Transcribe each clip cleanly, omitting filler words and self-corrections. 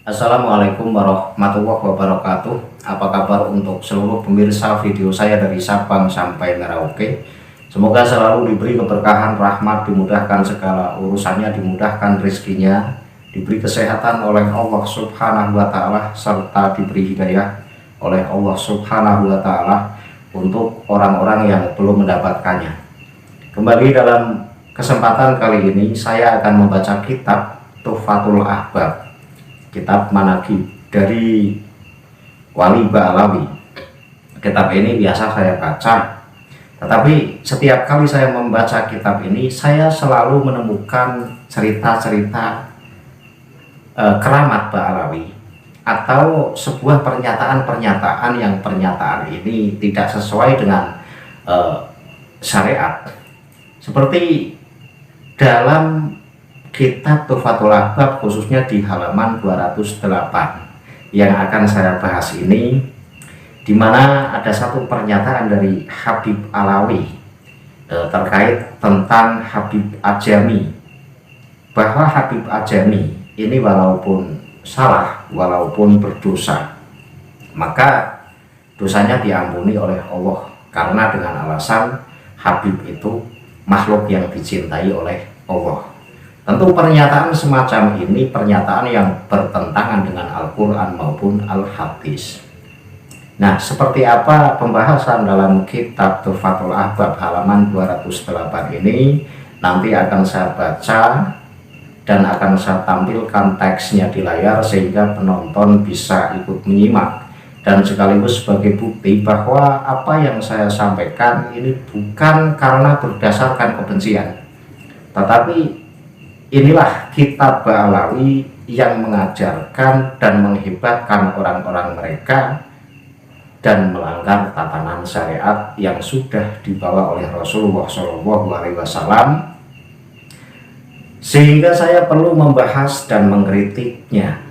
Assalamualaikum warahmatullahi wabarakatuh. Apa kabar untuk seluruh pemirsa video saya dari Sabang sampai Merauke? Semoga selalu diberi keberkahan, rahmat, dimudahkan segala urusannya, dimudahkan rezekinya, diberi kesehatan oleh Allah Subhanahu wa Ta'ala, serta diberi hidayah oleh Allah Subhanahu wa Ta'ala untuk orang-orang yang belum mendapatkannya. Kembali dalam kesempatan kali ini, saya akan membaca kitab Tuhfatul Ahbab, kitab manaqib dari Wali Ba'alawi. Kitab ini biasa saya baca, tetapi setiap kali saya membaca kitab ini, saya selalu menemukan cerita-cerita keramat Ba'alawi atau sebuah pernyataan-pernyataan yang pernyataan ini tidak sesuai dengan syariat. Seperti dalam kitab Tuhfatul Ahbab, khususnya di halaman 208 yang akan saya bahas ini, di mana ada satu pernyataan dari Habib Alawi terkait tentang Habib Ajami, bahwa Habib Ajami ini walaupun salah, walaupun berdosa, maka dosanya diampuni oleh Allah, karena dengan alasan Habib itu makhluk yang dicintai oleh Allah. Tentu pernyataan semacam ini pernyataan yang bertentangan dengan Al-Quran maupun Al-Hadis. Nah, seperti apa pembahasan dalam kitab Tuhfatul Ahbab halaman 208 ini, nanti akan saya baca dan akan saya tampilkan teksnya di layar sehingga penonton bisa ikut menyimak, dan sekaligus sebagai bukti bahwa apa yang saya sampaikan ini bukan karena berdasarkan kebencian, tetapi inilah kitab Ba'alawi yang mengajarkan dan menghebatkan orang-orang mereka dan melanggar tatanan syariat yang sudah dibawa oleh Rasulullah SAW, sehingga saya perlu membahas dan mengkritiknya.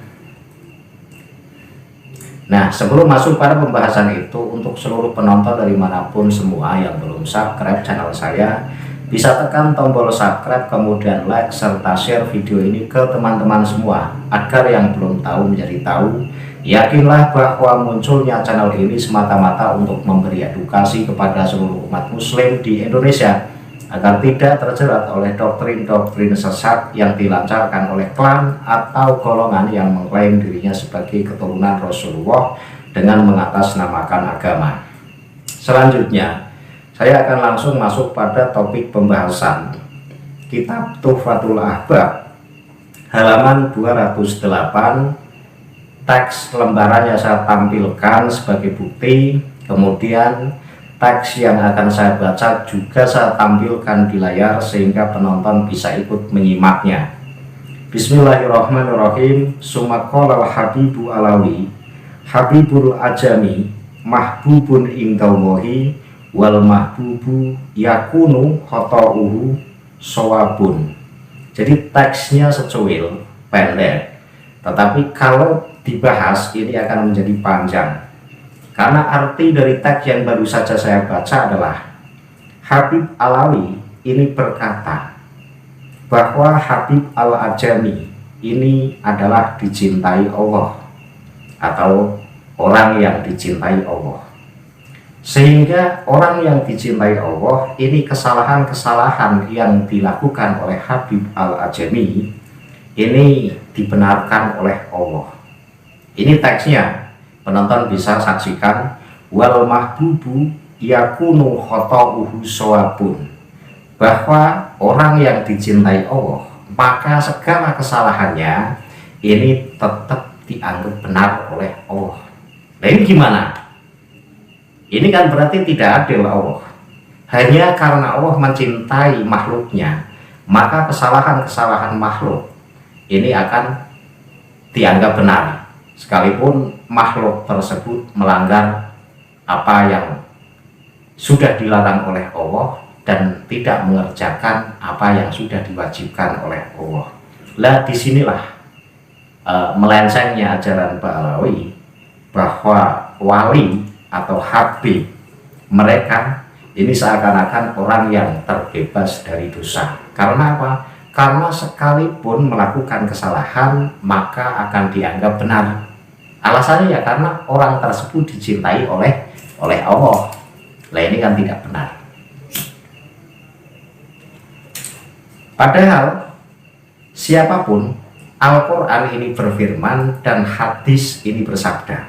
Nah, sebelum masuk pada pembahasan itu, untuk seluruh penonton dari manapun semua yang belum subscribe channel saya, bisa tekan tombol subscribe, kemudian like, serta share video ini ke teman-teman semua, agar yang belum tahu menjadi tahu. Yakinlah bahwa munculnya channel ini semata-mata untuk memberi edukasi kepada seluruh umat muslim di Indonesia, agar tidak terjerat oleh doktrin-doktrin sesat yang dilancarkan oleh klan atau golongan yang mengklaim dirinya sebagai keturunan Rasulullah dengan mengatasnamakan agama. Selanjutnya, saya akan langsung masuk pada topik pembahasan kitab Tuhfatul Ahbab halaman 208. Teks lembarannya saya tampilkan sebagai bukti, kemudian teks yang akan saya baca juga saya tampilkan di layar sehingga penonton bisa ikut menyimaknya. Bismillahirrahmanirrahim. Sumaqala al-Habibu Alawi, Habibul Ajami, mahbubun indallahi, wal mahbubu yakunu khota'uhu shawabun. Jadi teksnya secuil, pendek, tetapi kalau dibahas ini akan menjadi panjang, karena arti dari teks yang baru saja saya baca adalah Habib Alawi ini berkata bahwa Habib Al-Ajami ini adalah dicintai Allah, atau orang yang dicintai Allah. Sehingga orang yang dicintai Allah ini, kesalahan-kesalahan yang dilakukan oleh Habib Al-Ajami ini dibenarkan oleh Allah. Ini teksnya, penonton bisa saksikan. Wal mahbubu yakunu khota'uhu shawabun, bahwa orang yang dicintai Allah, maka segala kesalahannya ini tetap dianggap benar oleh Allah. Nah, ini gimana? Ini kan berarti tidak adil Allah. Hanya karena Allah mencintai makhluknya, maka kesalahan-kesalahan makhluk ini akan dianggap benar, sekalipun makhluk tersebut melanggar apa yang sudah dilarang oleh Allah dan tidak mengerjakan apa yang sudah diwajibkan oleh Allah. Lah, disinilah melencengnya ajaran Ba'alawi, bahwa wali atau habib mereka ini seakan-akan orang yang terbebas dari dosa. Karena apa? karena sekalipun melakukan kesalahan maka akan dianggap benar. Alasannya ya karena orang tersebut dicintai oleh Allah. Nah ini kan tidak benar. Padahal siapapun, Al-Quran ini berfirman dan hadis ini bersabda,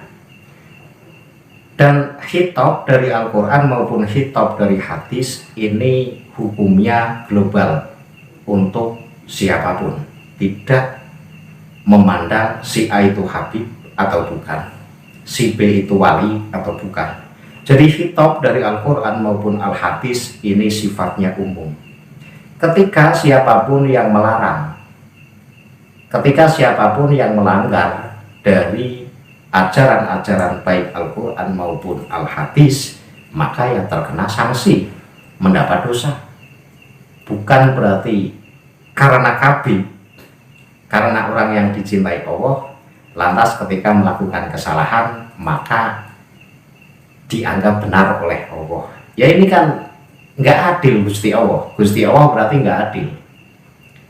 dan khitab dari Al-Quran maupun khitab dari hadis ini hukumnya global untuk siapapun, tidak memandang si A itu Habib atau bukan, si B itu wali atau bukan. Jadi khitab dari Al-Quran maupun Al-Hadis ini sifatnya umum. Ketika siapapun yang melarang, ketika siapapun yang melanggar dari ajaran-ajaran baik Al-Quran maupun Al-Hadis, maka yang terkena sanksi, mendapat dosa. Bukan berarti karena kabib, karena orang yang dicintai Allah, lantas ketika melakukan kesalahan maka dianggap benar oleh Allah. Ya ini kan nggak adil. Gusti Allah berarti nggak adil.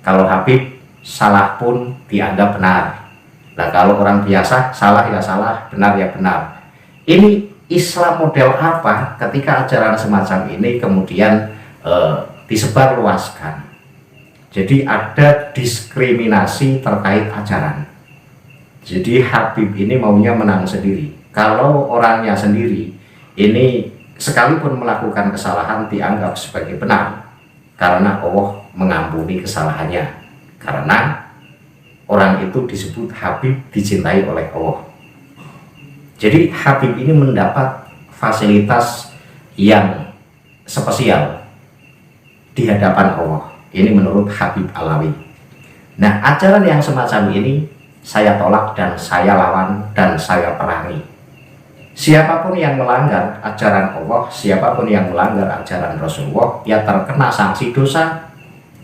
Kalau Habib salah pun dianggap benar. Nah kalau orang biasa salah ya salah, benar ya benar. Ini Islam model apa ketika ajaran semacam ini kemudian disebarluaskan? Jadi ada diskriminasi terkait ajaran. Jadi Habib ini maunya menang sendiri. Kalau orangnya sendiri ini sekalipun melakukan kesalahan dianggap sebagai benar karena Allah mengampuni kesalahannya, karena orang itu disebut Habib dicintai oleh Allah. Jadi Habib ini mendapat fasilitas yang spesial di hadapan Allah. Ini menurut Habib Alawi. Nah ajaran yang semacam ini saya tolak dan saya lawan dan saya perangi. Siapapun yang melanggar ajaran Allah, siapapun yang melanggar ajaran Rasulullah, ya terkena sanksi dosa,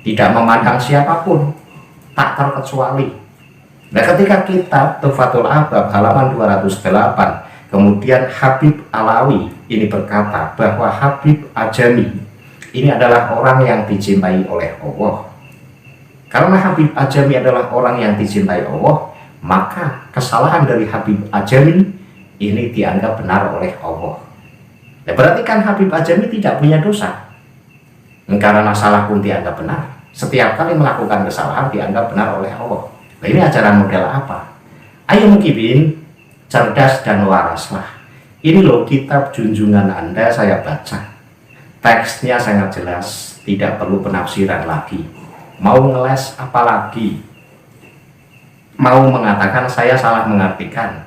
tidak memandang siapapun, tak terkecuali. Nah ketika kitab Tuhfatul Ahbab halaman 208, kemudian Habib Alawi ini berkata bahwa Habib Ajami ini adalah orang yang dicintai oleh Allah. Karena Habib Ajami adalah orang yang dicintai Allah, maka kesalahan dari Habib Ajami ini dianggap benar oleh Allah. Nah, berarti kan Habib Ajami tidak punya dosa. Karena salah pun dianggap benar. Setiap kali melakukan kesalahan dianggap benar oleh Allah. Nah, ini ajaran model apa? Ayo mungkin cerdas dan waraslah. Ini loh kitab junjungan Anda saya baca. Teksnya sangat jelas, tidak perlu penafsiran lagi. Mau ngeles apalagi? Mau mengatakan saya salah mengartikan,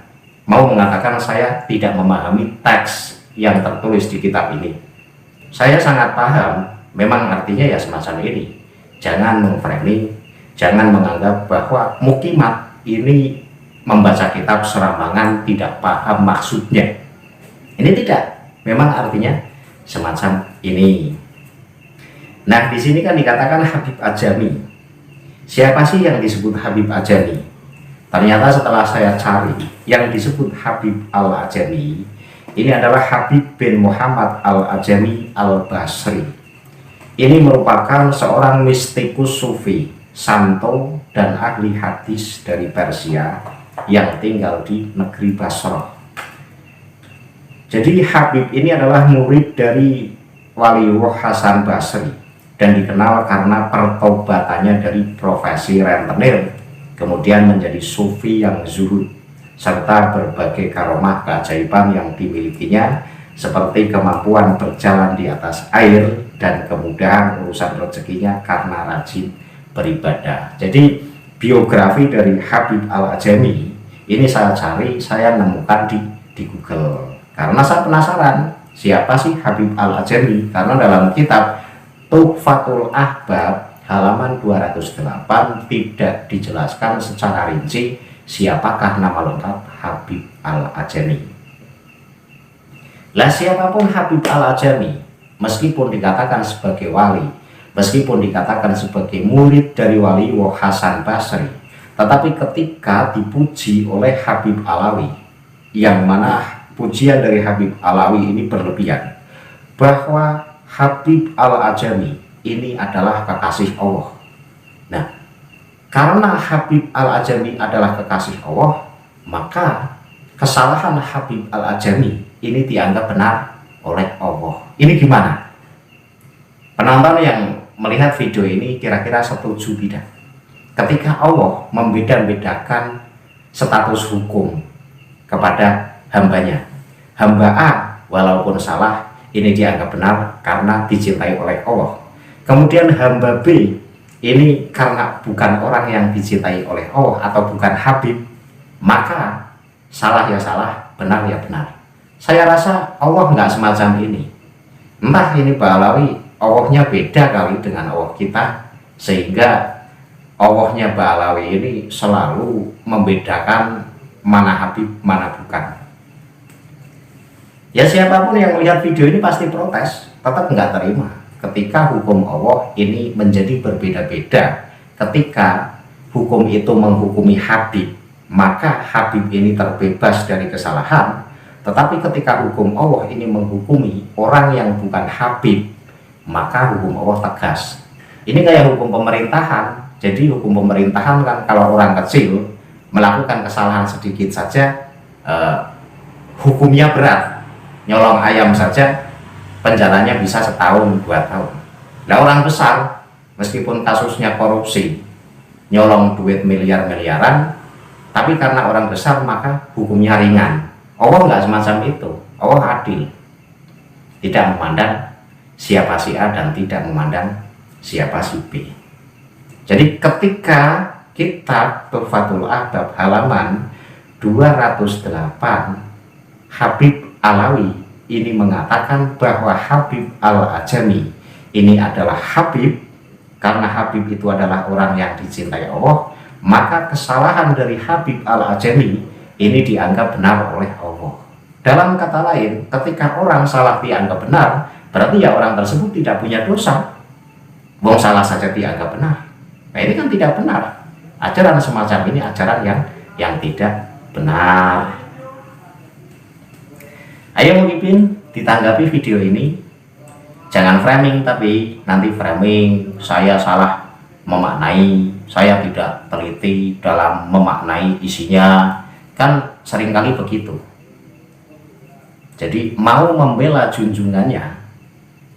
mau mengatakan saya tidak memahami teks yang tertulis di kitab ini. Saya sangat paham, memang artinya ya semacam ini. Jangan memframing, jangan menganggap bahwa mukimat ini membaca kitab serampangan tidak paham maksudnya. Ini tidak, memang artinya semacam ini. Nah di sini kan dikatakan Habib Ajami. Siapa sih yang disebut Habib Ajami? Ternyata setelah saya cari, yang disebut Habib Al-Ajami ini adalah Habib bin Muhammad Al-Ajami Al-Basri. Ini merupakan seorang mistikus sufi, santo dan ahli hadis dari Persia yang tinggal di negeri Basrah. Jadi Habib ini adalah murid dari Waliullah Hasan Basri dan dikenal karena pertobatannya dari profesi rentenir kemudian menjadi sufi yang zuhud, serta berbagai karomah keajaiban yang dimilikinya seperti kemampuan berjalan di atas air dan kemudahan urusan rezekinya karena rajin beribadah. Jadi biografi dari Habib Al-Ajami ini saya cari, saya nemukan di Google karena saya penasaran siapa sih Habib Al-Ajami, karena dalam kitab Tuhfatul Ahbab halaman 208 tidak dijelaskan secara rinci siapakah nama lengkap Habib Al-Ajami. Lah siapapun Habib Al-Ajami, meskipun dikatakan sebagai wali, meskipun dikatakan sebagai murid dari Waliullah Hasan Basri, tetapi ketika dipuji oleh Habib Alawi, yang mana pujian dari Habib Alawi ini berlebihan, bahwa Habib Al-Ajami ini adalah kekasih Allah. Nah, karena Habib Al-Ajami adalah kekasih Allah, maka kesalahan Habib Al-Ajami ini dianggap benar oleh Allah. Ini gimana? Penonton yang melihat video ini kira-kira setuju tidak? Ketika Allah membeda-bedakan status hukum kepada hambanya, hamba A walaupun salah ini dianggap benar karena dicintai oleh Allah. Kemudian hamba B ini karena bukan orang yang dicintai oleh Allah atau bukan Habib, maka salah ya salah, benar ya benar. Saya rasa Allah nggak semacam ini. Entah ini Pak Alawi, Allahnya beda kali dengan Allah kita, sehingga Allahnya Pak Alawi ini selalu membedakan mana Habib, mana bukan. Ya siapapun yang melihat video ini pasti protes, tetap nggak terima ketika hukum Allah ini menjadi berbeda-beda. Ketika hukum itu menghukumi Habib, maka Habib ini terbebas dari kesalahan. Tetapi ketika hukum Allah ini menghukumi orang yang bukan Habib, maka hukum Allah tegas. Ini kayak hukum pemerintahan. Jadi hukum pemerintahan kan kalau orang kecil melakukan kesalahan sedikit saja hukumnya berat. Nyolong ayam saja penjaranya bisa setahun 2 tahun. Nah orang besar meskipun kasusnya korupsi, nyolong duit miliar-miliaran, tapi karena orang besar maka hukumnya ringan. Allah nggak semacam itu. Allah adil, tidak memandang siapa si A dan tidak memandang siapa si B. Jadi ketika kitab Tuhfatul Ahbab halaman 208, Habib Alawi ini mengatakan bahwa Habib Al-Ajami ini adalah Habib karena Habib itu adalah orang yang dicintai Allah, maka kesalahan dari Habib Al-Ajami ini dianggap benar oleh Allah. Dalam kata lain, ketika orang salah dianggap benar, berarti ya orang tersebut tidak punya dosa. Wong salah saja dianggap benar. Nah ini kan tidak benar. Ajaran semacam ini ajaran yang tidak benar. Ayo Mukipin ditanggapi video ini. Jangan framing, tapi nanti framing saya salah memaknai, saya tidak teliti dalam memaknai isinya. Kan seringkali begitu. Jadi mau membela junjungannya,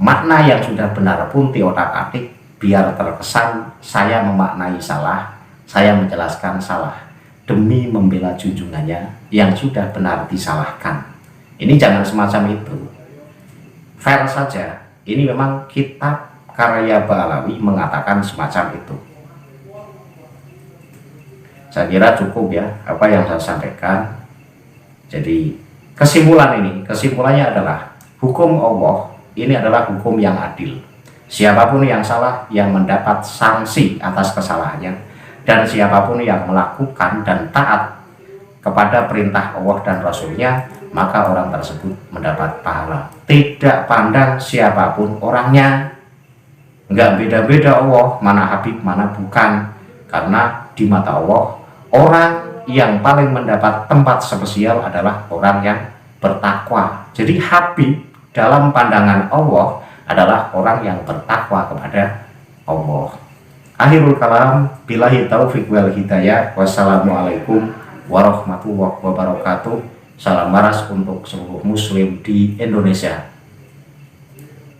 makna yang sudah benar pun diotak-atik biar terkesan saya memaknai salah, saya menjelaskan salah demi membela junjungannya yang sudah benar disalahkan. Ini jangan semacam itu. Fair saja. Ini memang kitab karya Ba'alawi mengatakan semacam itu. Saya kira cukup ya apa yang saya sampaikan. Jadi kesimpulannya adalah hukum Allah ini adalah hukum yang adil. Siapapun yang salah yang mendapat sanksi atas kesalahannya, dan siapapun yang melakukan dan taat kepada perintah Allah dan Rasulnya, maka orang tersebut mendapat pahala. Tidak pandang siapapun orangnya, nggak beda-beda Allah mana Habib mana bukan, karena di mata Allah orang yang paling mendapat tempat spesial adalah orang yang bertakwa. Jadi Habib dalam pandangan Allah adalah orang yang bertakwa kepada Allah. Akhirul kalam, billahi taufiq wal hidayah. Wassalamualaikum warahmatullahi wabarakatuh. Salam waras untuk seluruh muslim di Indonesia.